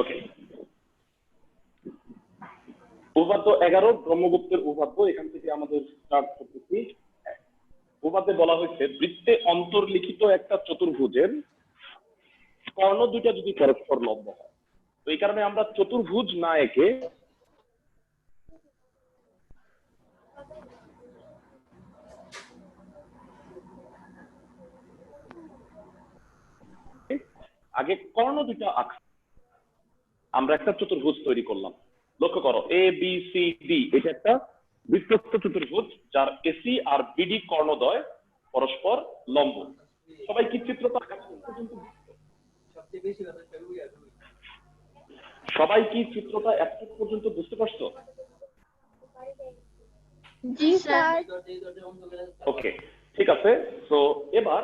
ওকে, উপপাদ্য 11 ব্রহ্মগুপ্তের উপপাদ্য, এখান থেকে আমাদের স্টার্ট করতেছি। উপপাদ্যে বলা হয়েছে বৃত্তে অন্তর্লিখিত একটা চতুর্ভুজের কর্ণ দুইটা যদি পরস্পর লম্ব হয়, তো এই কারণে আমরা চতুর্ভুজ না এঁকে আগে কর্ণ দুইটা আঁকছি, আমরা একটা চতুর্ভুজ তৈরি করলাম। লক্ষ্য করো, এ বি সি ডি এটা একটা বৃত্তস্থ চতুর্ভুজ যার এসি আর বিডি কর্ণদ্বয় পরস্পর লম্ব। সবাই কি চিত্রটা সবাই কি চিত্রটা এতটুকু পর্যন্ত বুঝতে পারছো? জি স্যার। ওকে, ঠিক আছে। তো এবার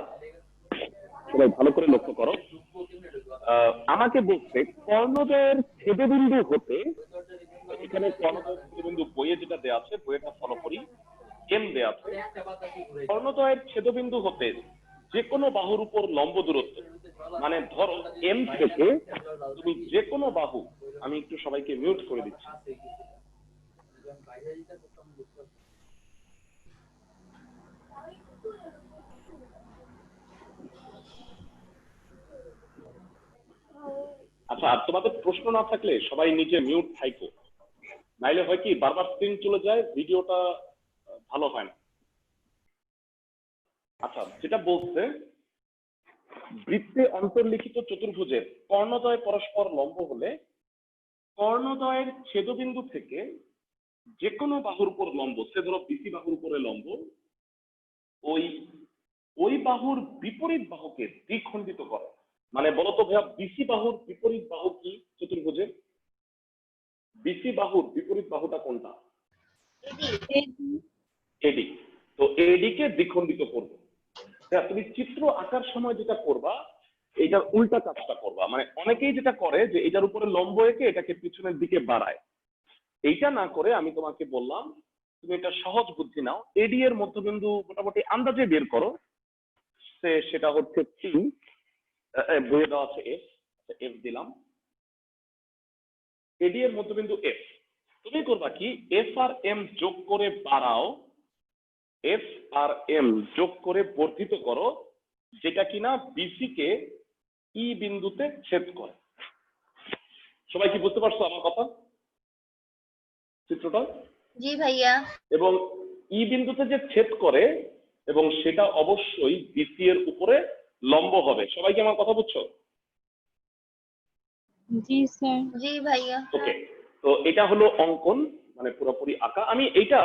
সবাই ভালো করে লক্ষ্য করো, আমাকে বলছে কর্ণদ্বয়ের ছেদবিন্দু হতে, এখানে কর্ণদ্বয়ের ছেদবিন্দু বইয়ে যেটা দেওয়া আছে, বইয়েটা ফলো করি, এম দেওয়া আছে। কর্ণদ্বয়ের ছেদবিন্দু হতে যে কোনো বাহুর উপর লম্ব দূরত্ব, মানে ধরো এম থেকে তুমি যে কোনো বাহু, আমি একটু সবাইকে মিউট করে দিচ্ছি। আচ্ছা, আর তোমাদের প্রশ্ন না থাকলে সবাই নিচে মিউট থাকো, নাইলে হয় কি বারবার স্ক্রিন চলে যায়, ভিডিওটা ভালো হয় না। আচ্ছা, যেটা বলছে বৃত্তে অন্তর্লিখিত চতুর্ভুজের কর্ণদ্বয় পরস্পর লম্ব হলে কর্ণদ্বয়ের ছেদবিন্দু থেকে যে কোনো বাহুর উপর লম্ব, সে ধরো বিসি বাহুর উপরে লম্ব, ওই ওই বাহুর বিপরীত বাহুকে দ্বিখণ্ডিত করে। মানে বলতো ভাইয়া, বিসি বাহুর বিপরীত বাহু কি চতুর্ভুজের? বিসি বাহুর বিপরীত বাহুটা কোনটা? এডি। তো এডি কে দ্বিখণ্ডিত করবে। তুমি চিত্র আঁকার সময় যেটা করবা, এইটার উল্টা কাজটা করবা। মানে অনেকেই যেটা করে যে এটার উপরে লম্ব এঁকে এটাকে পিছনের দিকে বাড়ায়, এইটা না করে আমি তোমাকে বললাম তুমি এটা সহজ বুদ্ধি নাও, এডি এর মধ্যবিন্দু মোটামুটি আন্দাজে বের করো, সেটা হচ্ছে 3, বইয়ে দেওয়া আছে এফ, এফ দিলাম, এডি এর মধ্যবিন্দু এফ। তুমি করবা কি, এফ আর এম যোগ করে বাড়াও, এফ আর এম যোগ করে বর্ধিত করো, যেটা কিনা বিসি কে ই বিন্দুতে ছেদ করে। সবাই কি বুঝতে পারছো আমার কথা, চিত্রটা? জি ভাইয়া। এবং ই বিন্দুতে যে ছেদ করে, এবং সেটা অবশ্যই বিসি এর উপরে লম্ব হবে। সবাই কি আমার কথা বুঝছো? জি স্যার। জি ভাইয়া। ওকে, তো এটা হলো অঙ্কন, মানে পুরোপুরি আঁকা। আমি এইটা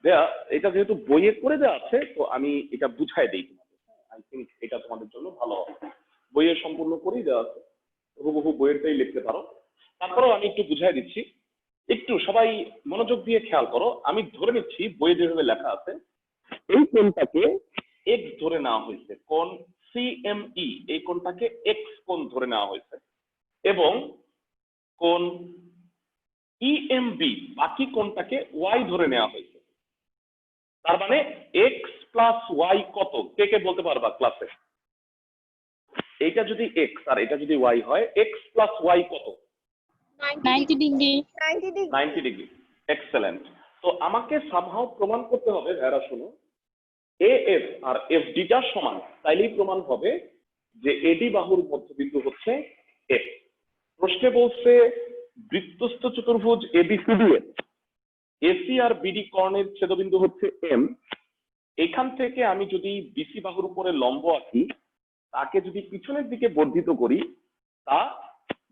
দেয়া, এটা যেহেতু বইয়ে করে দেওয়া আছে, তো আমি এটা বুঝাই দিই তোমাদের। আই থিঙ্ক এটা তোমাদের জন্য ভালো হবে। বইয়ে সম্পূর্ণ করেই দেওয়া আছে, হুবহু বইয়েরটাই লিখতে পারো। তারপরেও আমি একটু বুঝাই দিচ্ছি, একটু সবাই মনোযোগ দিয়ে খেয়াল করো। আমি ধরে নিচ্ছি বইয়ে যেভাবে লেখা আছে, এই কোণটাকে এক্স ধরে নেওয়া হয়েছে, কোণ সিএমই, এই কোণটাকে এক্স কোণ ধরে নেওয়া হয়েছে, এবং কোণ ইএমবি বাকি কোণটাকে ওয়াই ধরে নেওয়া হয়েছে। তার মানে এক্স প্লাস ওয়াই কত, কে কে বলতে পারবা ক্লাসে? এইটা যদি এক্স আর এটা যদি ওয়াই হয়, এক্স প্লাস ওয়াই কত? 90 ডিগ্রি। 90 ডিগ্রি। এক্সেলেন্ট। তো আমাকে সামহাও প্রমাণ করতে হবে, ভাইরা শুনো, এ এফ আর এফ ডিটা সমান, তাইলেই প্রমাণ হবে যে এডি বাহুর মধ্যবিন্দু হচ্ছে এফ। প্রশ্নে বলছে বৃত্তস্থ চতুর্ভুজ এবিসিডি এর এসি আর বিডি কর্ণের ছেদবিন্দু হচ্ছে এম। এখান থেকে আমি যদি বিসি বাহুর উপরে লম্ব আঁকি, তাকে যদি পিছনের দিকে বর্ধিত করি, তা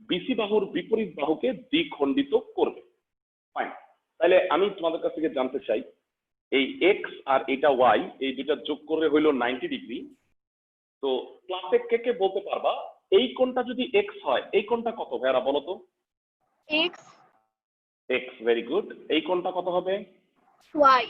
বিসি বাহুর বিপরীত বাহুকে দ্বিখণ্ডিত করবে। ফাইন, তাহলে আমি তোমাদের কাছ থেকে জানতে চাই, এই এক্স আর এটা ওয়াই, এই দুটা যোগ করে হইলো 90 ডিগ্রি। তো ক্লাসে কে কে বলতে পারবা এই কোণটা যদি এক্স হয়, এই কোণটা কত ভাইয়ারা বলো তো? এক্স। X, very good. এই কোণটা কত হবে? ওয়াই।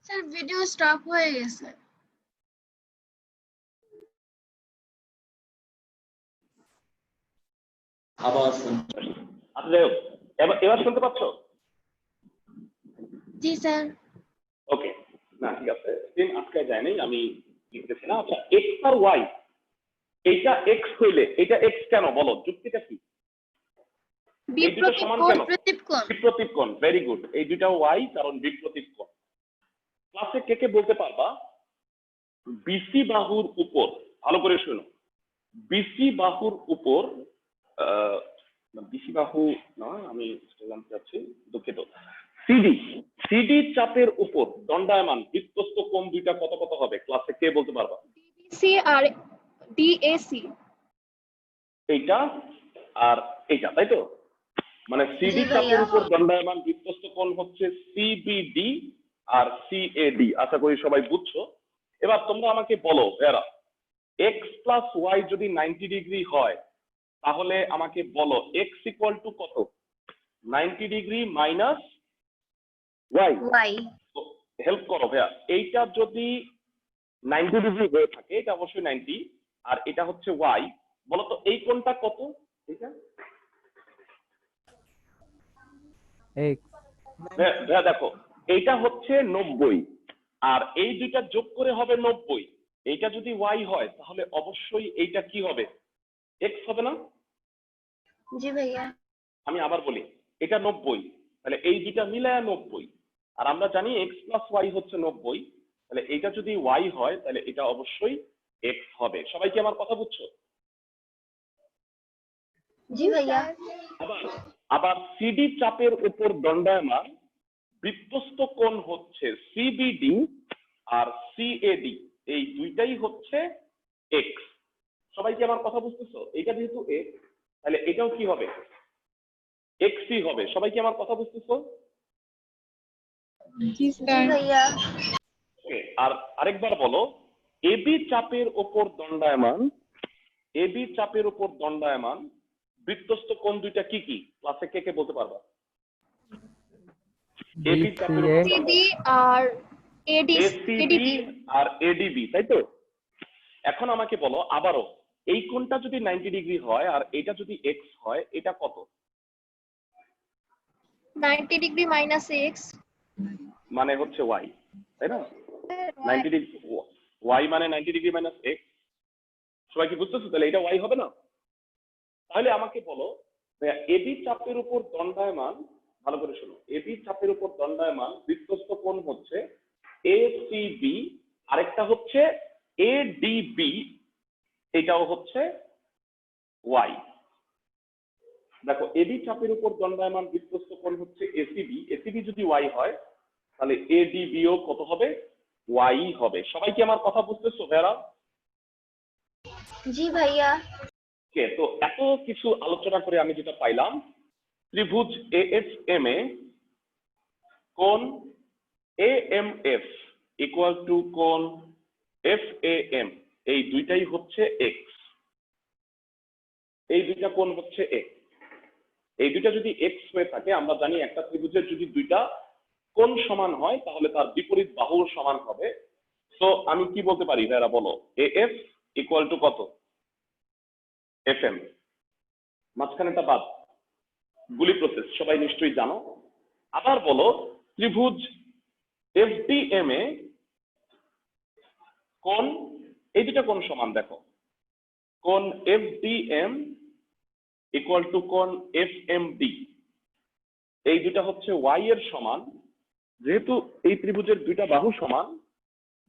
স্যার ভিডিও স্টপ হয়ে গেছে। আচ্ছা যাই হোক, এবার শুনতে পাচ্ছ? জি স্যার। ওকে, না ঠিক আছে, স্ক্রিন আটকায় যায় নাই, আমি লিখতেছি না। আচ্ছা, এক্স আর ওয়াই, এইটা এক্স হইলে এটা এক্স কেন বলো, যুক্তিটা কি? এই দুটো সমান কেন? বিপ্রতীপ কোণ, ভেরি গুড। এই দুটা ওয়াই কারণ বিপ্রতীপ কোণ। ক্লাসে কে কে বলতে পারবা বিসি বাহুর উপর, ভালো করে শোনো, বিসি বাহুর উপর, বিসি বাহু নয়, আমি জানতে চাচ্ছি, দুঃখিত, সিডি, সিডি চাপের উপর দণ্ডায়মান বৃত্তস্থ কোণ দুইটা কত কত হবে? ক্লাসে কে বলতে পারবা? ডিবিসি আর ডিএসি। এইটা আর এইটা, তাই তো? মানে সিডি চাপের উপর দণ্ডায়মান বৃত্তস্থ কোণ হচ্ছে সিবিডি আর সিএডি। আশা করি সবাই বুঝছো। এবার তোমরা আমাকে বলো এরা, এক্স প্লাস ওয়াই যদি 90 ডিগ্রি হয় তাহলে আমাকে বলো এক্স ইকুয়াল টু কত? 90 ডিগ্রি মাইনাস ওয়াই। হেল্প করো ভাইয়া, এইটা যদি 90 ডিগ্রি হয়ে থাকে, এটা অবশ্যই 90, আর এটা হচ্ছে ওয়াই, বলো তো এই কোণটা কত? এটা ভাইয়া দেখো, এইটা হচ্ছে 90, আর এই দুইটা যোগ করে হবে 90। এইটা যদি ওয়াই হয় তাহলে অবশ্যই এইটা কি হবে? এক্স হবে না? জি ভাইয়া। আমি আবার বলি, এটা 90, তাহলে এই দুইটা মিলায় 90, আর আমরা জানি এক্স প্লাস ওয়াই হচ্ছে 90, তাহলে এটা যদি ওয়াই হয় তাহলে এটা অবশ্যই এক্স হবে। সবাই কি আমার কথা বুঝছো? জি ভাইয়া। আবার সিডি চাপের উপর দণ্ডায়মান বৃত্তস্থ কোণ হচ্ছে সিবিডি আর সিএডি, এই দুইটাই হচ্ছে এক্স। সবাই কি আমার কথা বুঝতেছো? এটা যেহেতু এক্স, তাহলে এটাও কি হবে? এক্সই হবে। সবাই কি আমার কথা বুঝতেছো? জি স্যার। ভাইয়া। ওকে, আর আরেকবার বলো, এবি চাপের উপর দণ্ডায়মান, এবি চাপের উপর দণ্ডায়মান বৃত্তস্থ কোণ দুইটা কি কি? ক্লাসে কে কে বলতে পারবা? এবি চাপের উপর সিডি আর এডিবি আর এডিবি, তাই তো? এখন আমাকে বলো আবারও, এই কোণটা যদি 90 ডিগ্রি হয় আর এটা যদি এক্স হয়, এটা কত? 90 ডিগ্রি মাইনাস এক্স মানে হচ্ছে ওয়াই, তাই না? 90 ডিগ্রি ওয়াই মানে 90 ডিগ্রি মাইনাস এক্স। সবাই কি বুঝতেছো? তাহলে এটা ওয়াই হবে না? তাহলে আমাকে বলো এবি চাপের উপর দণ্ডায়মান, ভালো করে শোনো, এবি চাপের উপর দণ্ডায়মান বৃত্তস্থ কোণ হচ্ছে এসিবি, আরেকটা হচ্ছে এডিবি, এটাও হচ্ছে ওয়াই। দেখো, এবি চাপের উপর দণ্ডায়মান বৃত্তস্থ কোণ হচ্ছে এসিবি, এসিবি যদি ওয়াই হয় তাহলে এডিবিও কত হবে? ওয়াই হবে। সবাই কি আমার কথা বুঝতেছো ভাইয়া? জি ভাইয়া। ওকে, তো এত কিছু আলোচনা করে আমি যেটা পাইলাম, ত্রিভুজ এএফএম এ কোণ এএমএফ ইকুয়াল টু কোণ এফএএম, এই দুইটাই হচ্ছে এক্স। এই দুইটা কোণ হচ্ছে এক্স। এই দুইটা যদি এক্স হয়ে থাকে, আমরা জানি একটা ত্রিভুজের যদি দুইটা কোণ সমান হয় তাহলে তার বিপরীত বাহুর সমান হবে। তো আমি কি বলতে পারি ভাইরা বলো, এএফ ইকুয়াল টু কত? এফএম, মাঝখানেটা বাদ, গুলি প্রসেস সবাই নিশ্চয়ই জানো। আবার বলো, ত্রিভুজ এফডিএম এ কোণ, এই দুটা কোণ সমান, দেখো কোণ এফডিএম ইকুয়াল টু কোণ এফএমডি, এই দুটা হচ্ছে ওয়াই এর সমান। যেহেতু এই ত্রিভুজের দুইটা বাহু সমান,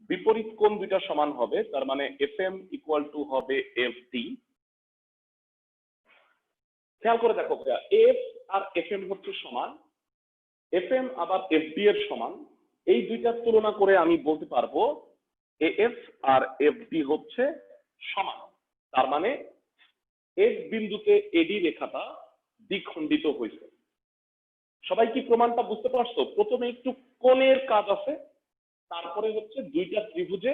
বিপরীত কোণ দুইটা সমান হবে, তার মানে এফএম ইকুয়াল টু হবে এফডি। খেয়াল করে দেখো, এফ আর এফএম হচ্ছে সমান, এফএম আবার এফডি এর সমান। এই দুইটার তুলনা করে আমি বলতে পারবো এএফ আর এফডি হচ্ছে সমান। তার মানে এফ বিন্দুতে এডি রেখাটা দ্বিখণ্ডিত হয়েছে। সবাই কি প্রমাণটা বুঝতে পারছো? প্রথমে একটু কোণের কাজ আছে, তারপরে হচ্ছে দুইটা ত্রিভুজে,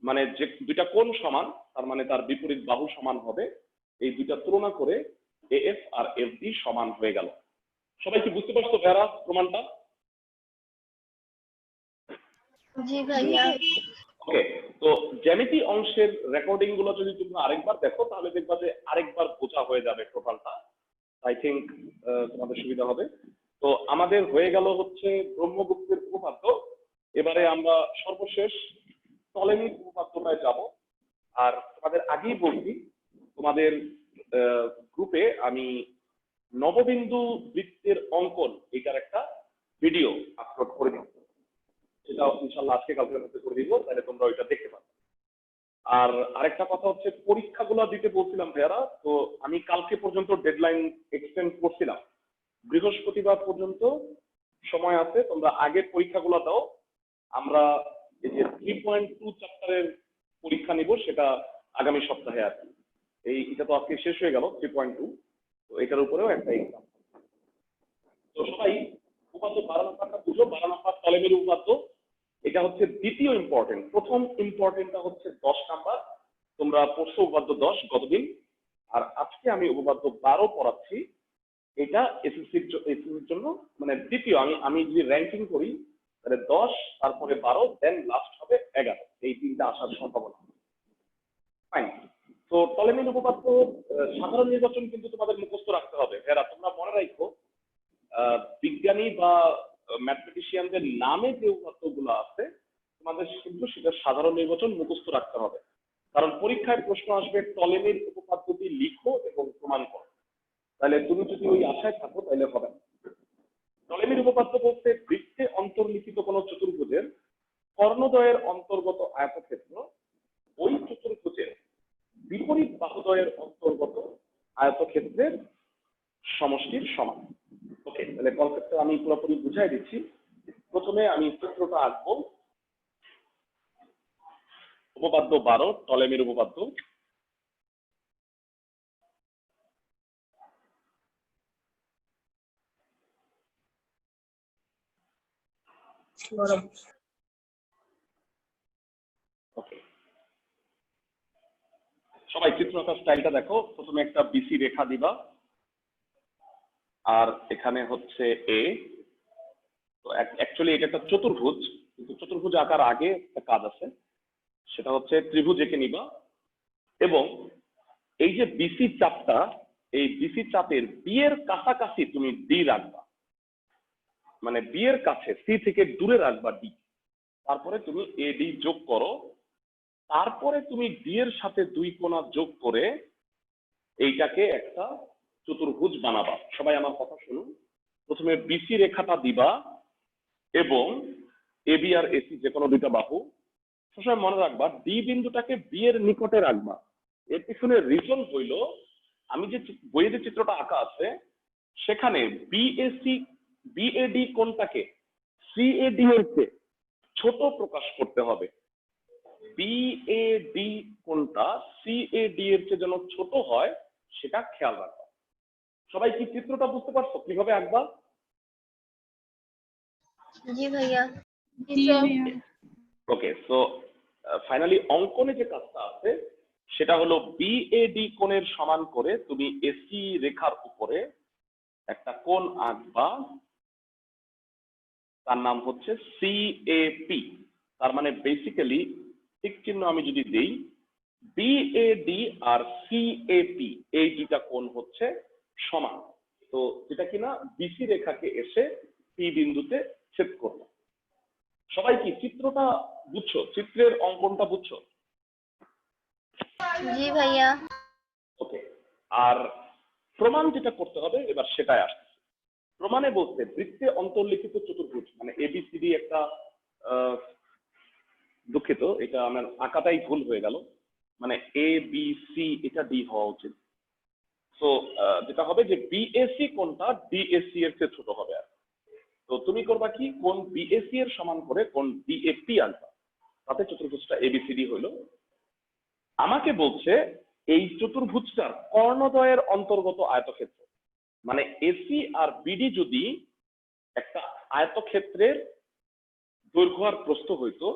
মানে যে দুইটা কোণ সমান তার মানে তার বিপরীত বাহু সমান হবে, এই দুইটা তুলনা করে এএফ আর এফডি সমান হয়ে গেল। সবাই কি বুঝতে পারছো ভাইয়া প্রমাণটা? জি ভাইয়া। ওকে, তো জ্যামিতি অংশের রেকর্ডিং গুলো যদি তুমি আরেকবার দেখো তাহলে দেখবা যে আরেকবার বোঝা হয়ে যাবে টোটালটা। আই থিঙ্ক তোমাদের সুবিধা হবে। তো আমাদের হয়ে গেল হচ্ছে ব্রহ্মগুপ্তের উপপাদ্য। এবারে আমরা সর্বশেষ টলেমির উপপাদ্যটায় যাব। আর তোমাদের আগেই বলছি, তোমাদের গ্রুপে আমি নববিন্দু বৃত্তের অঙ্কন এটার একটা ভিডিও আপলোড করে দিব, সেটা ইনশাল্লাহ আজকে কালকের মধ্যে করে দিব, তাহলে তোমরা ওইটা দেখতে পাবে। আর আরেকটা কথা হচ্ছে, পরীক্ষাগুলো দিতে বলছিলাম ভাইয়ারা, তো আমি কালকে পর্যন্ত ডেডলাইন এক্সটেন্ড করছিলাম, বৃহস্পতিবার পর্যন্ত সময় আছে, তোমরা আগের পরীক্ষাগুলো দাও। আমরা এই যে 3.2 চ্যাপ্টারের পরীক্ষা নিব, সেটা আগামী সপ্তাহে আছে। এটা তো আজকে শেষ হয়ে গেল 3.2, তো এটার উপরেও একটা এক্সাম। তো সবাই উপাত্ত 12 নাম্বারটা বুঝো। 12 নাম্বার টলেমির উপপাদ্য, এটা হচ্ছে দ্বিতীয় ইম্পর্টেন্ট। প্রথম ইম্পর্টেন্টটা হচ্ছে 10 নাম্বার, তোমরা পড়ছো উপপাদ্য 10 গতদিন, আর আজকে আমি উপপাদ্য 12 পড়াচ্ছি। এটা এসএসসির জন্য মানে দ্বিতীয়। আমি যদি র্যাঙ্কিং করি তাহলে 10, তারপরে 12, দেন লাস্ট হবে 11, এই তিনটা আসার সম্ভাবনা। ফাইন। তো টলেমির উপপাদ্য সাধারণ নির্বাচন কিন্তু তোমাদের মুখস্থ রাখতে হবে। এরা তোমরা মনে রাখো, বিজ্ঞানী বা ম্যাথমেটিশিয়ানদের নামে যে উপপাদ্যগুলো আছে তোমাদের কিন্তু সেটা সাধারণ নির্বাচন মুখস্থ রাখতে হবে। কারণ পরীক্ষায় প্রশ্ন আসবে টলেমির উপপাদ্যটি লিখো এবং প্রমাণ করো। তাহলে তুমি যদি ওই আশায় থাকো তাহলে হবে না। টলেমির উপপাদ্য বলতে বৃত্তে অন্তর্লিখিত কোন চতুর্ভুজের কর্ণদ্বয়ের অন্তর্গত আয়তক্ষেত্র ওই চতুর্ভুজের বিপরীত বাহুদ্বয়ের অন্তর্গত আয়তক্ষেত্রের সমষ্টির সমান। ওকে, তাহলে কনসেপ্টটা আমি পুরোপুরি বুঝাই দিচ্ছি। প্রথমে আমি চিত্রটা আঁকবো। উপপাদ্য 12, টলেমির উপপাদ্য। ওকে, সবাই চিত্র আঁকার স্টাইলটা দেখো। প্রথমে একটা বিসি রেখা দিবা, আর এখানে হচ্ছে এ। তো অ্যাকচুয়ালি এটা একটা চতুর্ভুজ, কিন্তু চতুর্ভুজ আঁকার আগে একটা কাজ আছে, সেটা হচ্ছে ত্রিভুজ এঁকে নিবা। এবং এই যে বিসি চাপটা, এই বিসি চাপের বি এর কাছাকাছি তুমি ডি রাখবা, মানে বি এর কাছে, সি থেকে দূরে রাখবা ডি। তারপরে তুমি এ ডি যোগ করো, তারপরে তুমি ডি এর সাথে দুই কোণা যোগ করে এইটাকে একটা চতুর্ভুজ বানাবা। সবাই আমার কথা শুনুন। প্রথমে বিসি রেখাটা দিবা এবং এবি আর এসি যে কোনো দুইটা বাহু। সবসময় মনে রাখবা ডি বিন্দুটাকে বি এর নিকটে রাখবা। এর পিছনে রিজন হইল, আমি যে বইয়ে যে চিত্রটা আঁকা আছে সেখানে বিএডি কোণটাকে সিএডি এর চেয়ে ছোট প্রকাশ করতে হবে। বিএডি কোণটা সিএডি এর চেয়ে যেন ছোট হয় সেটা খেয়াল রাখবা। সবাই কি চিত্রটা বুঝতে পারছো কিভাবে আঁকবা? জি ভাইয়া। ওকে, সো ফাইনালি অঙ্কনে যে কাজটা আছে সেটা হলো বিএডি কোণের সমান করে তুমি এসি রেখার উপরে একটা কোণ আঁকবা, তার নাম হচ্ছে সিএপি। তার মানে বেসিক্যালি ঠিক চিহ্ন আমি যদি দিই, বিএডি আর সিএপি এই দুইটা কোণ হচ্ছে সমান। তো যেটা কিনা বিসি রেখাকে এসে পি বিন্দুতে ছেদ করবে। সবাই কি চিত্রটা বুঝছো? চিত্রের অঙ্কনটা বুঝছো? জি ভাইয়া। ওকে, আর প্রমাণ যেটা করতে হবে এবার সেটাই আসছে। প্রমাণে বলতে বৃত্তে অন্তর্লিখিত চতুর্ভুজ মানে এবিসিডি একটা, দুঃখিত এটা আমার আঁকাটাই ভুল হয়ে গেল, মানে এ বি সি এটা ডি হওয়া উচিত। তো যেটা হবে যে বিএসি কোণটা ডিএসি এর চেয়ে ছোট হবে। আর তো তুমি করবা কি, কোণ বিএসি এর সমান করে কোণ ডিএপি আনবা, তাতে চতুর্ভুজটা এবিসিডি হইলো। আমাকে বলছে এই চতুর্ভুজটার কর্ণদ্বয়ের অন্তর্গত আয়তক্ষেত্র, মানে এসি আর বিডি যদি একটা আয়তক্ষেত্রের দৈর্ঘ্য আর প্রস্থ হইতো,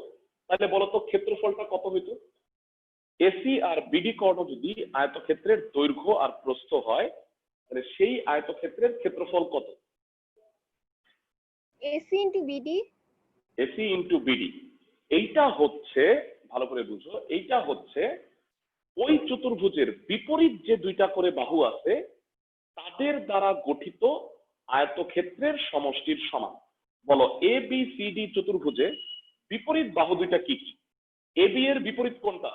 তাহলে বলতো ক্ষেত্রফলটা কত হইতো? এসি আর বিডি কর্ণ যদি আয়তক্ষেত্রের দৈর্ঘ্য আর প্রস্থ হয়, তাহলে সেই আয়তক্ষেত্রের ক্ষেত্রফল কত? AC into BD. AC into BD. এইটা হচ্ছে ভালো করে বুঝো, এইটা হচ্ছে ওই চতুর্ভুজের বিপরীত যে দুইটা করে বাহু আছে তাদের দ্বারা গঠিত আয়তক্ষেত্রের সমষ্টির সমান। বলো এ বি সি ডি চতুর্ভুজে বিপরীত বাহু দুইটা কি কি? এ বি এর বিপরীত কোনটা?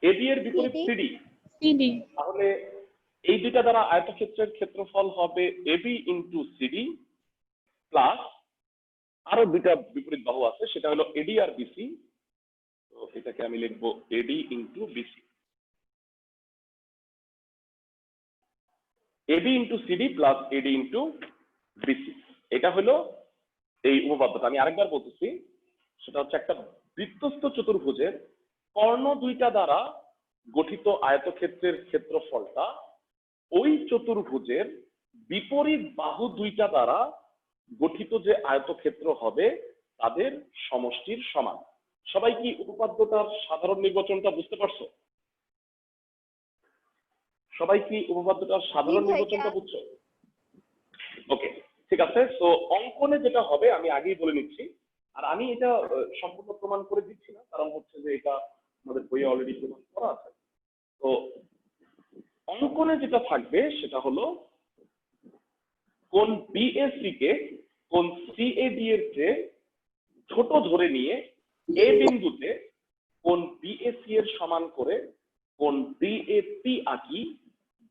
এ বি এর বিপরীত সিডি। সিডি। তাহলে এই দুইটা দ্বারা আয়তক্ষেত্রের ক্ষেত্রফল হবে এবি ইন্টু সিডি প্লাস আরো দুইটা বিপরীত বাহু আছে, সেটা হলো এডি আর বিসি। তো এটাকে আমি লিখবো AD into BC, AB into CD plus AD into BC. এটা হলো এই উপপাদ্যটা। আমি আরেকবার বলতেছি, সেটা হচ্ছে একটা বৃত্তস্থ চতুর্ভুজের কর্ণ দুইটা দ্বারা গঠিত আয়তক্ষেত্রের ক্ষেত্রফলটা ওই চতুর্ভুজের বিপরীত বাহু দুইটা দ্বারা গঠিত যে আয়তক্ষেত্র হবে তাদের সমষ্টির সমান। সবাই কি উপপাদ্যটার সাধারণ নির্বাচনটা বুঝতে পারছো? সবাই কি উপপাদ্যটার সাধারণ নির্বাচনটা বুঝছো? ওকে, ঠিক আছে। তো অঙ্কনে যেটা হবে আমি আগেই বলে নিচ্ছি, আর আমি এটা সম্পূর্ণ প্রমাণ করে দিচ্ছি না, কারণ হচ্ছে যে এটা আমাদের বইয়ে অলরেডি প্রমাণ করা আছে। তো অঙ্কনে যেটা থাকবে সেটা হলো কোন বিএসি কে কোন সিএডি এর চেয়ে ছোট ধরে নিয়ে এ বিন্দুতে কোন বিএসি এর সমান করে কোন ডিএপি আঁকি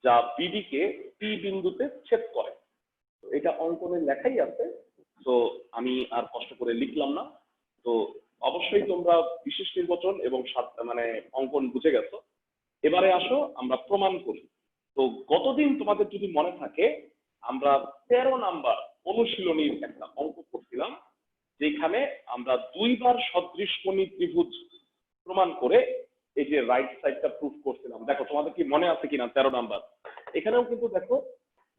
যা বিডি কে পি বিন্দুতে ছেদ করে। তো এটা অঙ্কনে লেখাই আছে, তো আমি আর কষ্ট করে লিখলাম না। তো অবশ্যই তোমরা বিশেষ নির্বাচন এবং মানে অঙ্কন বুঝে গেছো। এবারে আসো আমরা প্রমাণ করি। তো গতদিন তোমাদের যদি মনে থাকে আমরা 13 নাম্বার অনুশীলনীর একটা অঙ্ক করছিলাম, যেখানে আমরা দুইবার সদৃশকোণী ত্রিভুজ প্রমাণ করে এই যে রাইট সাইডটা প্রুফ করছিলাম। দেখো তোমাদের কি মনে আছে কিনা 13 নাম্বার? এখানেও কিন্তু দেখো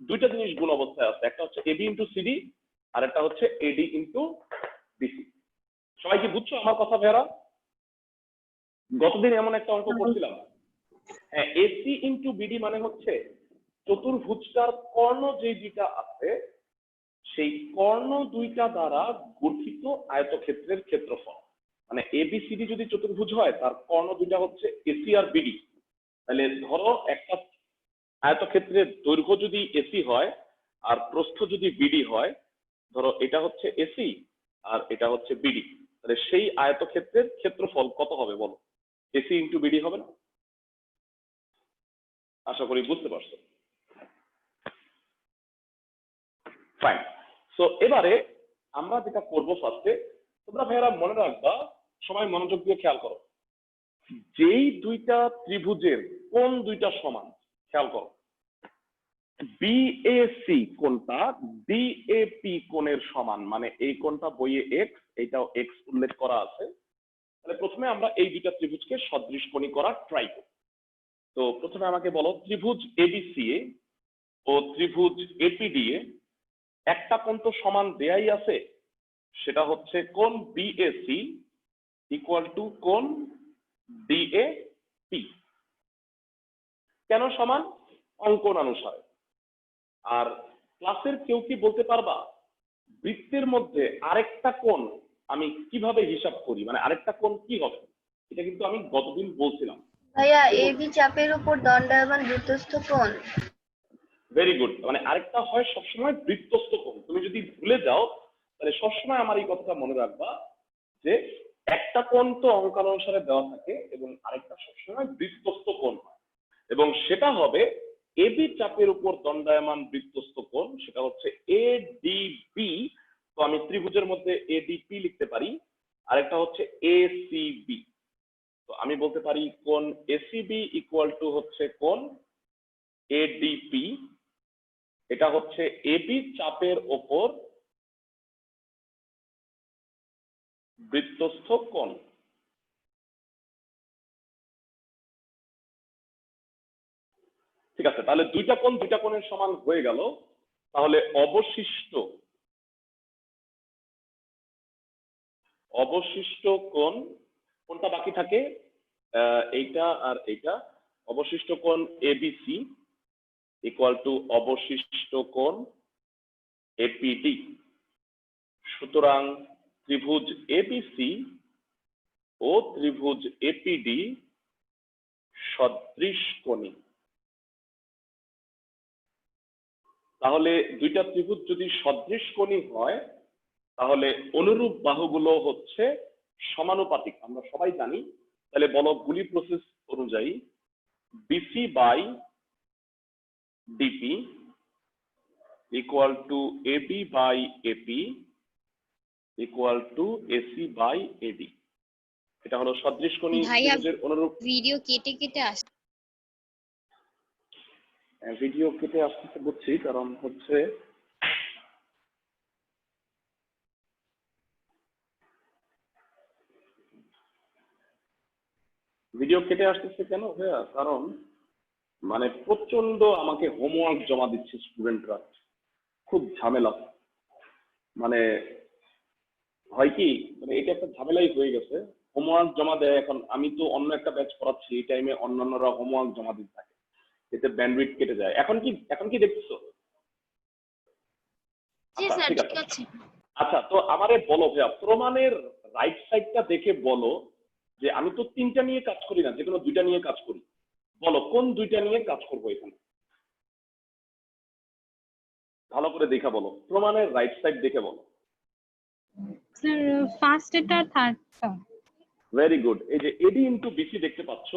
দুইটা জিনিস গুণ অবস্থায় আছে, একটা হচ্ছে এবি ইন্টু সিডি আর একটা হচ্ছে এডি ইন্টু বিসি। সবাই কি বুঝছো আমার কথা ভাইয়ারা? গতদিন এমন একটা অঙ্ক করছিলাম। হ্যাঁ, এসি ইন্টু বিডি মানে হচ্ছে চতুর্ভুজটার কর্ণ যে দুইটা আছে সেই কর্ণ দুইটা দ্বারা গঠিত আয়তক্ষেত্রের ক্ষেত্রফল। মানে এবিসিডি যদি চতুর্ভুজ হয় তার কর্ণ দুইটা হচ্ছে এসি আর বিডি। তাহলে ধরো একটা আয়তক্ষেত্রের দৈর্ঘ্য যদি এসি হয় আর প্রস্থ যদি বিডি হয়, ধরো এটা হচ্ছে এসি আর এটা হচ্ছে বিডি, তাহলে সেই আয়তক্ষেত্রের ক্ষেত্রফল কত হবে বলো? এসি ইন্টু বিডি হবে না? আশা করি বুঝতে পারছো। ফাইন। সো এবারে আমরা যেটা করবো ফার্স্টে, তোমরা ভাইয়ারা মনে রাখবা, সবাই মনোযোগ দিয়ে খেয়াল করো, যেই দুইটা ত্রিভুজের কোন দুইটা সমান, খেয়াল করো, বিএসি কোণটা ডিএপি কোণের সমান, মানে এই কোণটা বইয়ে এক্স, এইটাও এক্স উল্লেখ করা আছে। তাহলে প্রথমে আমরা এই দুইটা ত্রিভুজকে সদৃশকোণী করার ট্রাই করি। তো প্রথমে আমাকে বলো, ত্রিভুজ এবিসিএ ও ত্রিভুজ এপিডিএ একটা কোণ তো সমান দেয়াই আছে, সেটা হচ্ছে কোণ বিএসি ইকুয়াল টু কোণ ডিএপি। কেন সমান? অঙ্কন অনুসারে। আর ক্লাসের কেউ কি বলতে পারবা বৃত্তের মধ্যে আরেকটা কোণ আমি কিভাবে হিসাব করি, মানে আরেকটা কোণ কি হবে? এটা কিন্তু আমি গতদিন বলছিলাম। ভাইয়া এবি চাপের উপর দণ্ডায়মান বৃত্তস্থ কোণ। Very good. মানে আরেকটা হয় সবসময় বৃত্তস্থ কোণ। তুমি যদি ভুলে যাও তাহলে সবসময় আমার এই কথাটা মনে রাখবা যে একটা কোণ তো অঙ্কানুসারে দেওয়া থাকে এবং আরেকটা সবসময় বৃত্তস্থ কোণ হয়, এবং সেটা হবে এবি চাপের উপর দণ্ডায়মান বৃত্তস্থ কোণ, সেটা হচ্ছে এডিবি। তো আমি ত্রিভুজের মধ্যে এডিপি লিখতে পারি, আরেকটা হচ্ছে এসিবি। তো আমি বলতে পারি কোণ এসিবি ইকুয়াল টু হচ্ছে কোণ এডিপি। এটা হচ্ছে এবি চাপের ওপর বৃত্তস্থ কোণ। ঠিক আছে, তাহলে দুইটা কোণের সমান হয়ে গেল। তাহলে অবশিষ্ট কোণ কোনটা বাকি থাকে? এইটা আর এইটা। অবশিষ্ট কোণ এবিসি ইকুয়াল টু অবশিষ্ট কোণ এপিডি। সুতরাং ত্রিভুজ এবিসি ও ত্রিভুজ এপিডি সদৃশকোণী। তাহলে দুইটা ত্রিভুজ যদি সদৃশকোণী হয় তাহলে অনুরূপ বাহুগুলো হচ্ছে সমানুপাতিক, আমরা সবাই জানি। তাহলে বলো গুলি প্রসেস অনুযায়ী BC by DP equal to AB by AP equal to AC by AD. এটা হলো সদৃশকোণী ত্রিভুজের অনুরূপ। ভিডিও কেটে কেটে আসে। ভিডিও কেটে আসতেছে বুঝছি, কারণ হচ্ছে ভিডিও কেটে আসতেছে কেন ভাইয়া? কারণ মানে প্রচন্ড আমাকে হোমওয়ার্ক জমা দিচ্ছে স্টুডেন্টরা, খুব ঝামেলা। মানে হয় কি, মানে এটা একটা ঝামেলাই হয়ে গেছে। হোমওয়ার্ক জমা দেয়, এখন আমি তো অন্য একটা ব্যাচ পড়াচ্ছি, এই টাইমে অন্যান্যরা হোমওয়ার্ক জমা দিতে থাকে, এতে ব্যান্ডউইথ কেটে যায়। এখন কি দেখতেছো? জি আচ্ছা স্যার, ঠিক ঠিক আছে। আছে। আচ্ছা, তো আমারে বলো ভাইয়া, প্রমাণের রাইট সাইডটা দেখে বলো যে আমি তো তিনটা নিয়ে কাজ করি না, যে কোনো দুইটা নিয়ে কাজ করি। বলো কোন দুইটা নিয়ে কাজ করবো এখানে, ভালো করে দেখা বলো, প্রমাণের রাইট সাইড দেখে বলো। স্যার ফার্স্ট এটা থার্ডটা। Very good. এই যে এডি ইন্টু বিসি দেখতে পাচ্ছ,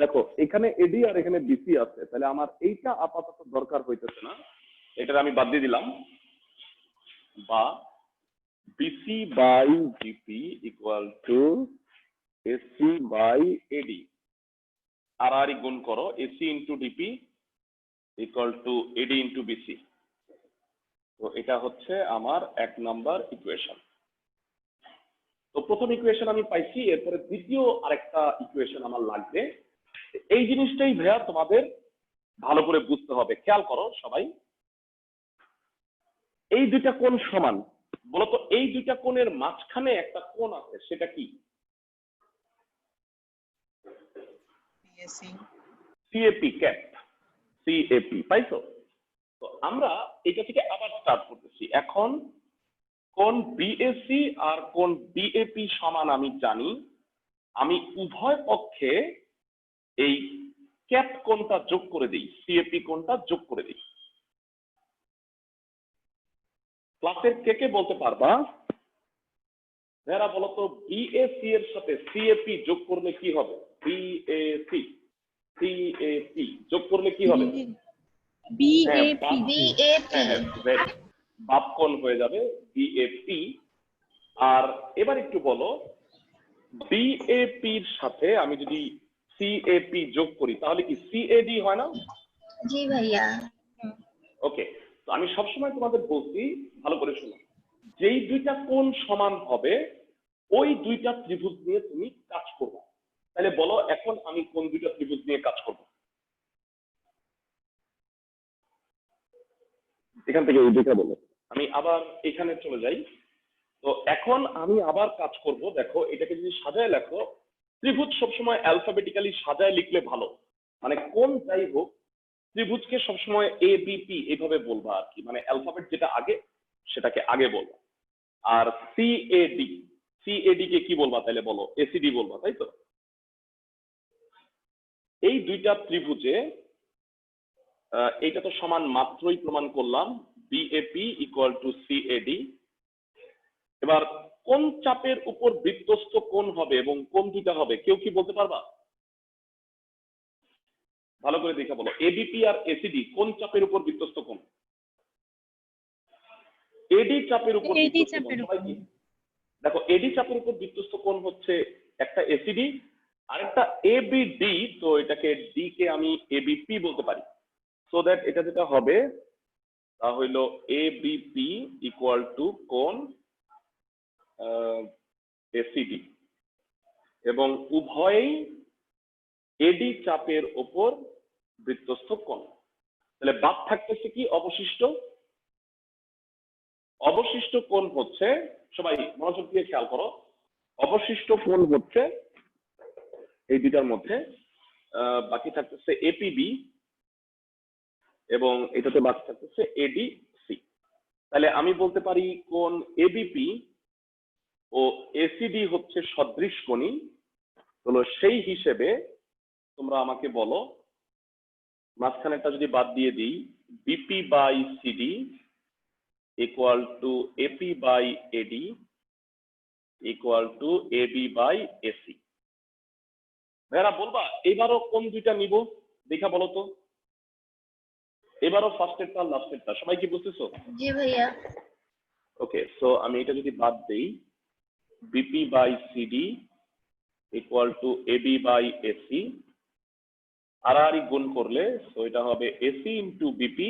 দেখো এখানে এডি আর এখানে বিসি আছে, তাহলে আমার এইটা আপাতত দরকার হইতেছে না, এটা আমি বাদ দিয়ে দিলাম। বা BC by GP equal to AC by AD, আর গুণ করো AC into DP equal to AD into BC. তো এটা হচ্ছে আমার 1 নাম্বার ইকুয়েশন। তো প্রথম ইকুয়েশন আমি পাইছি, এরপরে দ্বিতীয় আরেকটা ইকুয়েশন আমার লাগবে। এই জিনিসটাই ভাইয়া তোমাদের ভালো করে বুঝতে হবে, খেয়াল করো সবাই। এই দুইটা কোণ সমান, বলতো এই দুইটা কোণের মাঝখানে একটা কোণ আছে, সেটা কি? সিএপি ক্যাপ, সিএপি পাইছো? তো আমরা এটা থেকে আবার স্টার্ট করতেছি। এখন কোণ বিএসি আর কোণ বিএপি সমান আমি জানি, আমি উভয় পক্ষে এই ক্যাপ কোণটা যোগ করে দিই, সিএপি কোণটা যোগ করে দিই। ক্লাসের কে কে বলতে পারবা যারা বলতো বিএসি এর সাথে সিএপি যোগ করলে কি হবে? বিএসি সিএপি যোগ করলে কি হবে? বিএপি। বিএপি বাপ কোণ হয়ে যাবে বিএপি। আর এবার একটু বলো, বিএপির সাথে আমি যদি সিএপি যোগ করি তাহলে কি সিএডি হয় না? জি ভাইয়া। ওকে, তো আমি সবসময় তোমাদের বলছি, ভালো করে শোনো, যেই দুইটা কোণ সমান হবে ওই দুইটা ত্রিভুজ নিয়ে তুমি কাজ করবে। তাহলে বলো এখন আমি কোন দুইটা ত্রিভুজ নিয়ে কাজ করব? এখান থেকে এই দুইটা বলো। আমি আবার এখানে চলে যাই। তো এখন আমি আবার কাজ করব, দেখো এটাকে যদি সাজায় লেখো, ত্রিভুজ সবসময় অ্যালফাবেটিক্যালি সাজায় লিখলে ভালো, মানে কোন যাই হোক ত্রিভুজকে সবসময় এ বিপি এইভাবে বলবা আর কি, মানে অ্যালফাবেট যেটা আগে সেটাকে আগে বলবা। আর সিএডি, সিএডি কে কি বলবা তাহলে বলো? এসিডি বলবা, তাই তো? এই দুইটা ত্রিভুজে এইটা তো সমান মাত্রই প্রমাণ করলাম, বিএপি ইকুয়াল টু সিএডি। এবার কোন চাপের উপর বৃত্তস্থ কোণ হবে এবং কোন দুইটা হবে কেউ কি বলতে পারবা? ভালো করে দেখে বলো, এবিপি আর এসিডি কোন চাপের উপর বৃত্তস্থ কোণ? এডি চাপের উপর বৃত্তস্থ কোণ। সবাই কি দেখো, এডি চাপের উপর বৃত্তস্থ কোণ হচ্ছে একটা এসিডি আর একটা এবিডি। তো এটাকে ডি কে আমি এবিপি বলতে পারি। সো দ্যাট এটা যেটা হবে তা হইল এবিপি ইকুয়াল টু কোণ এসিডি, এবং উভয়ই এডি চাপের ওপর বৃত্তস্থ কোণ। তাহলে বাদ থাকতেছে কি অবশিষ্ট? অবশিষ্ট কোণ হচ্ছে, সবাই মনোযোগ দিয়ে খেয়াল করো, অবশিষ্ট কোণ হচ্ছে এই দুইটার মধ্যে বাকি থাকতেছে এপিবি এবং এটাতে বাকি থাকতেছে এডিসি। তাহলে আমি বলতে পারি কোণ এবিপি ও এসিডি হচ্ছে সদৃশকোণী, হলো সেই হিসেবে তোমরা আমাকে বলো, মাঝখানেরটা যদি বাদ দিয়ে দিই, BP by CD equal to AP by AD equal to AB by AC. ভাইরা বলবা এবারও কোন দুইটা নিব দেখা বলো তো, এবারও ফার্স্টেরটা লাস্টেরটা, সবাই কি বুঝতেছো? জি ভাইয়া। ওকে, সো আমি এটা যদি বাদ দেই, BP by CD equal to AB by AC, আর গুণ করলে সো এটা হবে AC into BP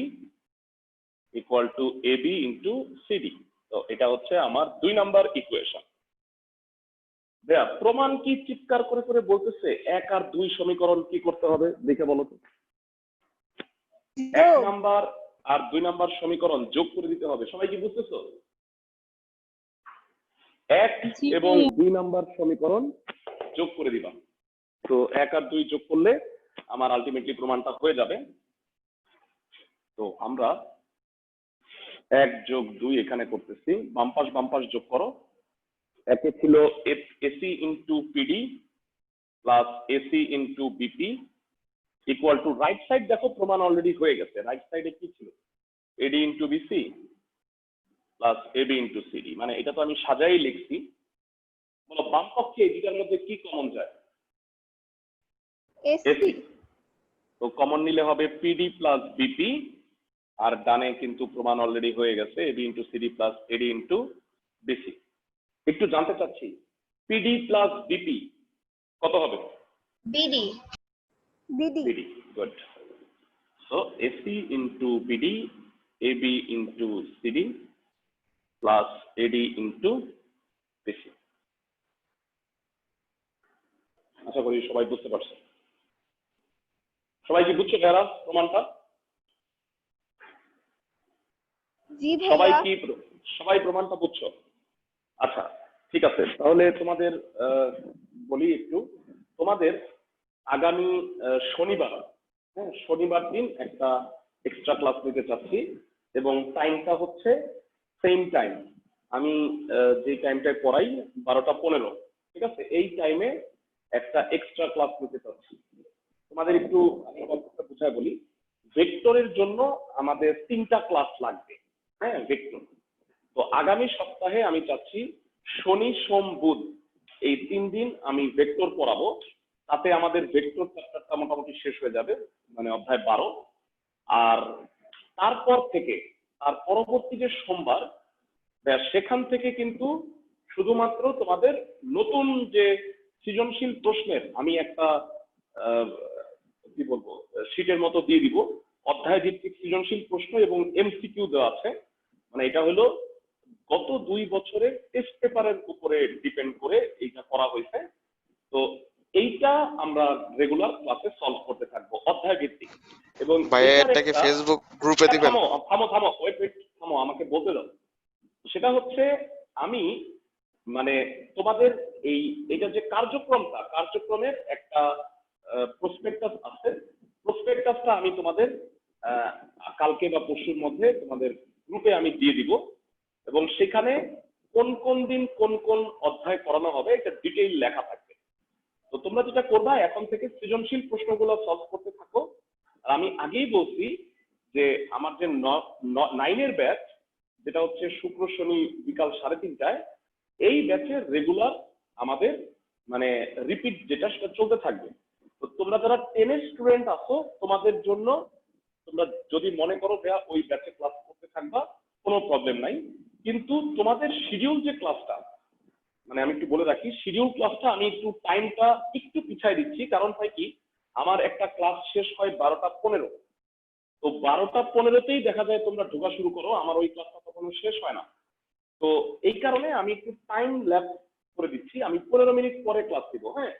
equal to AB into CD. তো এটা হচ্ছে আমার 2 নাম্বার ইকুয়েশন। ভাইয়া প্রমাণ কি চিৎকার করে করে বলতেছে 1 আর 2 সমীকরণ কি করতে হবে দেখে বলো তো। 1 নাম্বার আর 2 নাম্বার সমীকরণ যোগ করে দিতে হবে, সবাই কি বুঝতেছো? 1 জি এবং ভাইয়া। 2 নাম্বার সমীকরণ যোগ করে দিবা। তো 1 আর 2 যোগ করলে আমার আলটিমেটলি প্রমাণটা হয়ে যাবে। তো আমরা 1 যোগ 2 এখানে করতেছি, বাম পাশ যোগ করো। একে ছিল AC into PD plus AC into BP equal to, right side দেখো প্রমাণ অলরেডি হয়ে গেছে, রাইট সাইডে কি ছিল, AD into BC plus AB into CD, মানে এটা তো আমি সাজাই লিখছি। বলো বাম পক্ষে এই দুটার মধ্যে কি কমন যায়? এসি। তো কমন নিলে হবে পিডি প্লাস বিপি, আর ডানে কিন্তু প্রমাণ অলরেডি হয়ে গেছে, AB into CD plus AD into BC. একটু জানতে চাচ্ছি পিডি প্লাস বিপি কত হবে? BD. BD, good. So AC into BD AB into CD plus AD into BC. আশা করি সবাই বুঝতে পারছো। সবাই কি বুঝছো ভাইরা প্রমাণটা? জি সবাই ভাইয়া। কি সবাই প্রমাণটা বুঝছো? আচ্ছা ঠিক আছে, তাহলে তোমাদের বলি একটু, তোমাদের আগামী শনিবার, হ্যাঁ শনিবার দিন একটা এক্সট্রা ক্লাস নিতে চাচ্ছি, এবং টাইমটা হচ্ছে সেম টাইম, আমি যে টাইমটায় পড়াই 12:15, ঠিক আছে, এই টাইমে একটা এক্সট্রা ক্লাস নিতে চাচ্ছি। তোমাদের একটু আমি গল্পটা বুঝায় বলি। ভেক্টরের জন্য আমাদের 3টা ক্লাস লাগবে, হ্যাঁ ভেক্টর। তো আগামী সপ্তাহে আমি চাচ্ছি শনি সোম বুধ এই 3 দিন আমি ভেক্টর পড়াবো, তাতে আমাদের ভেক্টর চ্যাপ্টারটা মোটামুটি শেষ হয়ে যাবে, মানে অধ্যায় 12। আর তারপর থেকে তার পরবর্তী যে সোমবার, সেখান থেকে কিন্তু শুধুমাত্র তোমাদের নতুন যে সৃজনশীল প্রশ্নের আমি একটা কি বলবো শীটের মতো দিয়ে দিব, অধ্যায় ভিত্তিক সৃজনশীল প্রশ্ন এবং এমসিকিউ দেওয়া আছে। মানে এটা হলো গত 2 বছরের টেস্ট পেপারের উপরে ডিপেন্ড করে এইটা করা হয়েছে। তো এইটা আমরা রেগুলার ক্লাসে সলভ করতে থাকবো অধ্যায় ভিত্তিক। এবং ভাইয়া এটার এটাকে একটা, ফেসবুক গ্রুপে দিবেন? থামো থামো থামো, ওয়েট ওয়েট, থামো আমাকে বলতে দাও। সেটা হচ্ছে আমি মানে তোমাদের এইটা যে কার্যক্রমের একটা প্রসপেক্টাস আছে, প্রসপেক্টাসটা আমি তোমাদের কালকে বা পরশুর মধ্যে তোমাদের গ্রুপে আমি দিয়ে দিব, এবং সেখানে কোন কোন দিন কোন কোন অধ্যায় করানো হবে এটা ডিটেইল লেখা থাকবে। তো তোমরা যেটা করবা, এখন থেকে সৃজনশীল প্রশ্নগুলো সলভ করতে থাকো। আর আমি আগেই বলছি যে আমার যে 9-এর ব্যাচ, যেটা হচ্ছে শুক্র শনি বিকাল 3:30টায়, এই ব্যাচের রেগুলার আমাদের মানে রিপিট যেটা সেটা চলতে থাকবে। তো তোমরা যারা 10-এর স্টুডেন্ট আছো, তোমাদের জন্য তোমরা যদি মনে করো ভাইয়া ওই ব্যাচে ক্লাস করতে থাকবা, কোনো প্রবলেম নাই। কিন্তু তোমাদের শিডিউল যে ক্লাসটা, মানে আমি একটু বলে রাখি, শিডিউল ক্লাসটা আমি একটু টাইমটা একটু পিছাই দিচ্ছি, কারণ হয় কি আমার একটা ক্লাস শেষ হয় 12:15। তো 12:15তেই দেখা যায় তোমরা ঢোকা শুরু করো, আমার ওই ক্লাসটা তখনো শেষ হয় না। তো এই কারণে আমি একটু টাইম ল্যাপস করে দিচ্ছি, আমি 15 মিনিট পরে ক্লাস দিব, হ্যাঁ।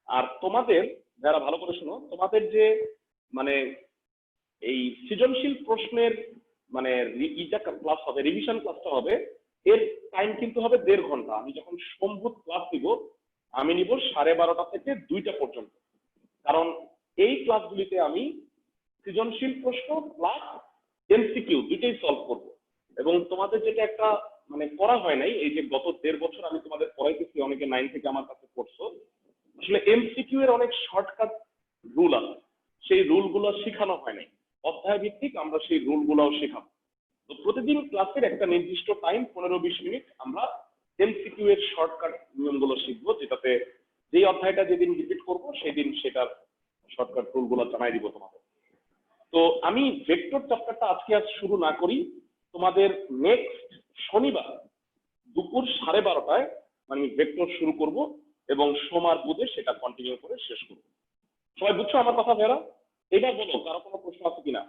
আর তোমাদের যারা ভালো করে শোনো, তোমাদের যে মানে এই সৃজনশীল প্রশ্নের মানে ইটা ক্লাস হবে, রিভিশন ক্লাসটা হবে, এর টাইম কিন্তু হবে 1.5 ঘন্টা। আমি যখন সোমবার ক্লাস দিব, আমি নিব 12:30 থেকে 2টা পর্যন্ত, কারণ এই ক্লাসগুলিতে আমি সৃজনশীল প্রশ্ন প্লাস এমসিকিউ দুইটাই সলভ করব। এবং তোমাদের যেটা একটা মানে করা হয় নাই। এই যে গত 1.5 বছর আমি তোমাদের পড়াইতেছি, অনেকে 9 থেকে আমার কাছে পড়ছো, আসলে এমসিকিউ এর অনেক শর্টকাট রুল আছে, সেই রুলগুলো শেখানো হয় নাই। অধ্যায় ভিত্তিক আমরা সেই রুলগুলোও শেখাবো। তো প্রতিদিন ক্লাসের একটা নির্দিষ্ট টাইম 15-20 মিনিট আমরা এমসিকিউ এর শর্টকাট নিয়মগুলো শিখবো, যেটাতে যেই অধ্যায়টা যেদিন রিপিট করব সেদিন সেটার শর্টকাট রুলগুলো জানাই দিব তোমাদের। তো আমি ভেক্টর চ্যাপ্টারটা আজকে আর শুরু না করি, তোমাদের নেক্সট শনিবার দুপুর 12:30টায় আমি ভেক্টর শুরু করব এবং সোমবার বুধে সেটা কন্টিনিউ করে শেষ করব। সবাই বুঝছো আমার কথা ভাইরা? এবার বলো কারো কোনো প্রশ্ন আছে কিনা?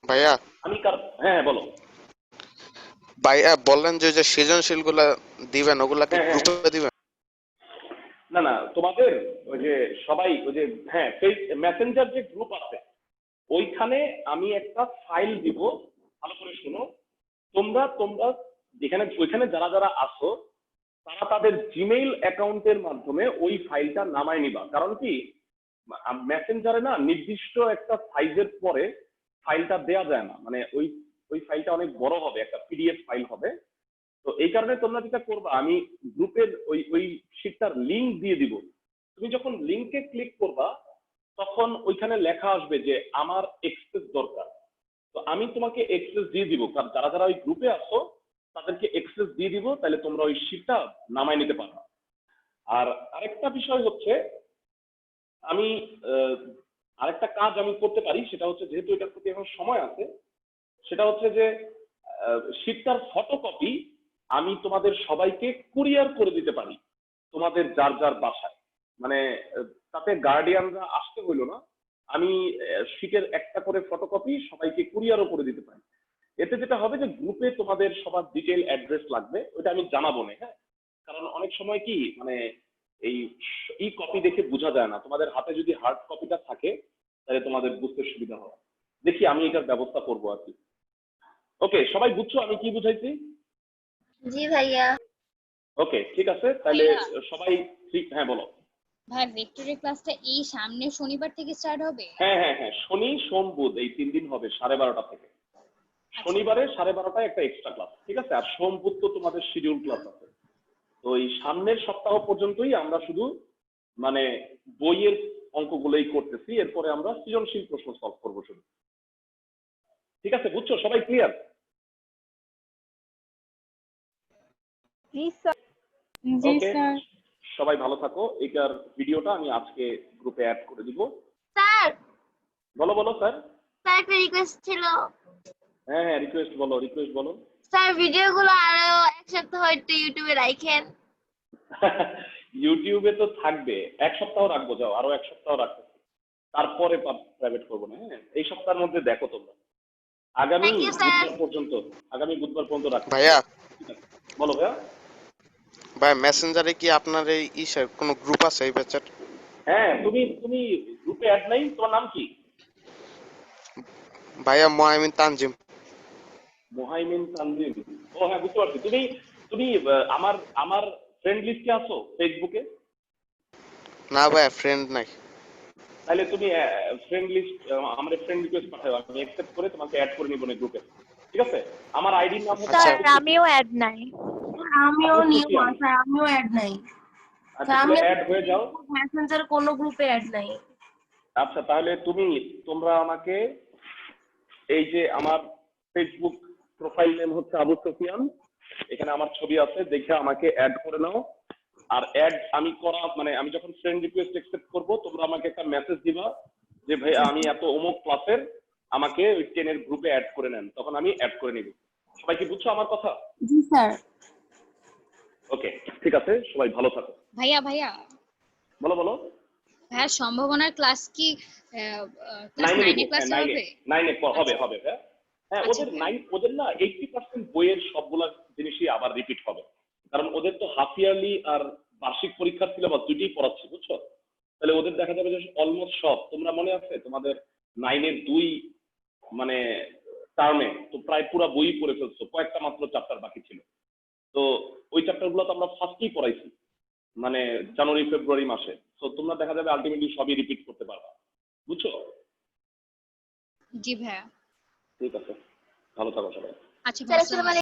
ভাইয়া আমি হ্যাঁ হ্যাঁ বলো। ভাইয়া বললেন যে যে সৃজনশীল গুলা দিবেন, ওগুলা কি হ্যাঁ হ্যাঁ গ্রুপে দিবেন? না না, তোমাদের ওই যে সবাই ওই যে হ্যাঁ মেসেঞ্জার যে গ্রুপ আছে ওইখানে আমি একটা ফাইল দিব, ভালো করে শোনো। তোমরা তোমরা যেখানে ওইখানে যারা যারা আসো তারা তাদের জিমেইল অ্যাকাউন্টের মাধ্যমে ওই ফাইলটা নামায় নিবা। কারণ কি, মেসেঞ্জারে না নির্দিষ্ট একটা সাইজের পরে ফাইলটা দেয়া যায় না, মানে ওই ওই ফাইলটা অনেক বড় হবে, একটা পিডিএফ ফাইল হবে। তো এই কারণে তোমরা যেটা করবা, আমি গ্রুপের ওই শীটটার লিংক দিয়ে দিব। তুমি যখন লিংকে ক্লিক করবা তখন ওইখানে লেখা আসবে যে আমার এক্সেস দরকার। তো আমি তোমাকে এক্সেস দিয়ে দিব, কারণ যারা যারা ওই গ্রুপে আসো তাদেরকে এক্সেস দিয়ে দিব, তাহলে তোমরা ওই শীটটা নামায় নিতে পারবা। আর আরেকটা বিষয় হচ্ছে, আমি আরেকটা কাজ আমি করতে পারি, সেটা হচ্ছে যেহেতু এটার প্রতি এখন সময় আছে, সেটা হচ্ছে যে শীটটার ফটোকপি আমি তোমাদের সবাইকে কুরিয়ার করে দিতে পারি তোমাদের যার যার বাসায়। মানে তাতে গার্ডিয়ানরা আসতে হইলো না, আমি শীটের একটা করে ফটোকপি সবাইকে কুরিয়ারও করে দিতে পারি। এতে যেটা হবে যে গ্রুপে তোমাদের সবার ডিটেইল অ্যাড্রেস লাগবে, ওটা আমি জানাবো না। হ্যাঁ, কারণ অনেক সময় কি মানে এই ই কপি দেখে বোঝা যায় না, তোমাদের হাতে যদি হার্ড কপিটা থাকে তাহলে তোমাদের বুঝতে সুবিধা হবে। দেখি আমি এটার ব্যবস্থা করবো আর কি। ওকে, সবাই বুঝছো আমি কি বুঝাইছি? জি ভাইয়া। ওকে ঠিক আছে, তাহলে ভাইয়া। সবাই ঠিক। হ্যাঁ বলো। ভাই ভেক্টরের ক্লাসটা এই সামনের শনিবার থেকে স্টার্ট হবে? হ্যাঁ হ্যাঁ হ্যাঁ, শনি সোম বুধ এই 3 দিন হবে 12:30 থেকে। শনিবারে 12:30টায় একটা এক্সট্রা ক্লাস, ঠিক আছে? আর সোম বুধ তো তোমাদের শিডিউল ক্লাস আছে। তো এই সামনের সপ্তাহ পর্যন্তই আমরা শুধু মানে বইয়ের অঙ্কগুলোই করতেছি, এরপরে আমরা সৃজনশীল প্রশ্ন সলভ করবো শুধু। ঠিক আছে, বুঝছো? সবাই ক্লিয়ার? জি ওকে, স্যার। সবাই ভালো থাকো। এটার ভিডিওটা আমি আজকে গ্রুপে অ্যাড করে দিব। স্যার, বলো বলো স্যার। স্যার একটা রিকোয়েস্ট ছিল। হ্যাঁ হ্যাঁ, রিকোয়েস্ট বলো, রিকোয়েস্ট বলো। স্যার ভিডিওগুলো আরো এক সপ্তাহ একটু ইউটিউবে রাখেন। ইউটিউবে তো থাকবে, 1 সপ্তাহ রাখবো, যাও আরো 1 সপ্তাহ রাখবো, তারপরে প্রাইভেট করবো না। হ্যাঁ, এই সপ্তাহের মধ্যে দেখো তোমরা, আগামী Thank you, sir. বুধবার পর্যন্ত রাখবো। ভাইয়া বলো ভাইয়া। ভাই মেসেঞ্জারে কি আপনার এই ইসের কোনো গ্রুপ আছে এই ব্যাচের? হ্যাঁ, তুমি তুমি গ্রুপে অ্যাড নাই? তোমার নাম কি? ভাইয়া মোহাইমিন তানজিম। মোহাইমিন তানজিম। ও হ্যাঁ, বুঝতে পারছি। তুমি তুমি আমার আমার ফ্রেন্ড লিস্টে আছো ফেসবুকে? না ভাইয়া, ফ্রেন্ড নাই। তাহলে তুমি ফ্রেন্ড লিস্ট, আমার ফ্রেন্ড রিকোয়েস্ট পাঠাও, আমি অ্যাকসেপ্ট করে তোমাকে অ্যাড করে নিব না গ্রুপে। ঠিক আছে? আমার আইডির নাম হচ্ছে আচ্ছা। আমিও অ্যাড নাই। আমিও আবু নিউ সুফিয়ান। স্যার, আমিও অ্যাড নাই। আচ্ছা, আমি অ্যাড হয়ে যাও। মেসেঞ্জার কোনো গ্রুপে অ্যাড নাই। আচ্ছা, তাহলে তোমরা আমাকে এই যে আমার ফেসবুক প্রোফাইল নেম হচ্ছে আবু সুফিয়ান, এখানে আমার ছবি আছে, দেখে আমাকে অ্যাড করে নাও। আর অ্যাড আমি করা মানে আমি যখন ফ্রেন্ড রিকোয়েস্ট অ্যাকসেপ্ট করব, তোমরা আমাকে একটা মেসেজ দিবা যে ভাই আমি এত অমুক ক্লাসের, আমাকে ওই 10 এর গ্রুপে অ্যাড করে নেন, তখন আমি অ্যাড করে নিব। সবাই কি বুঝছো আমার কথা? জি স্যার। ওকে ঠিক আছে, সবাই ভালো থাকো। ভাইয়া ভাইয়া বলো বলো। ভাইয়া সম্ভাবনার ক্লাস কি ক্লাস 9 এ 9 এর ক্লাসে হবে? 9 এ হবে হবে হ্যাঁ। হ্যাঁ, আচ্ছা, ওদের না 80% বইয়ের সবগুলা জিনিসই আবার রিপিট হবে, কারণ ওদের তো হাফ ইয়ারলি আর বার্ষিক পরীক্ষার সিলেবাস দুইটাই পড়াচ্ছে, বুঝছো? তাহলে ওদের দেখা যাবে যে অলমোস্ট সব, তোমরা মনে আছে তোমাদের 9 এর 2 মানে টার্মে তো প্রায় পুরো বই পড়ে ফেলছো, কয়েকটা মাত্র চ্যাপ্টার বাকি ছিল। তো ওই চ্যাপ্টার গুলো তো আমরা ফার্স্টেই পড়াইছি, মানে জানুয়ারি ফেব্রুয়ারি মাসে। তো তোমরা দেখা যাবে আলটিমেটলি সবই রিপিট করতে পারবা, বুঝছো? জি ভাইয়া। ঠিক আছে, ভালো থাকো সবাই। আচ্ছা স্যার আসসালামু আসলে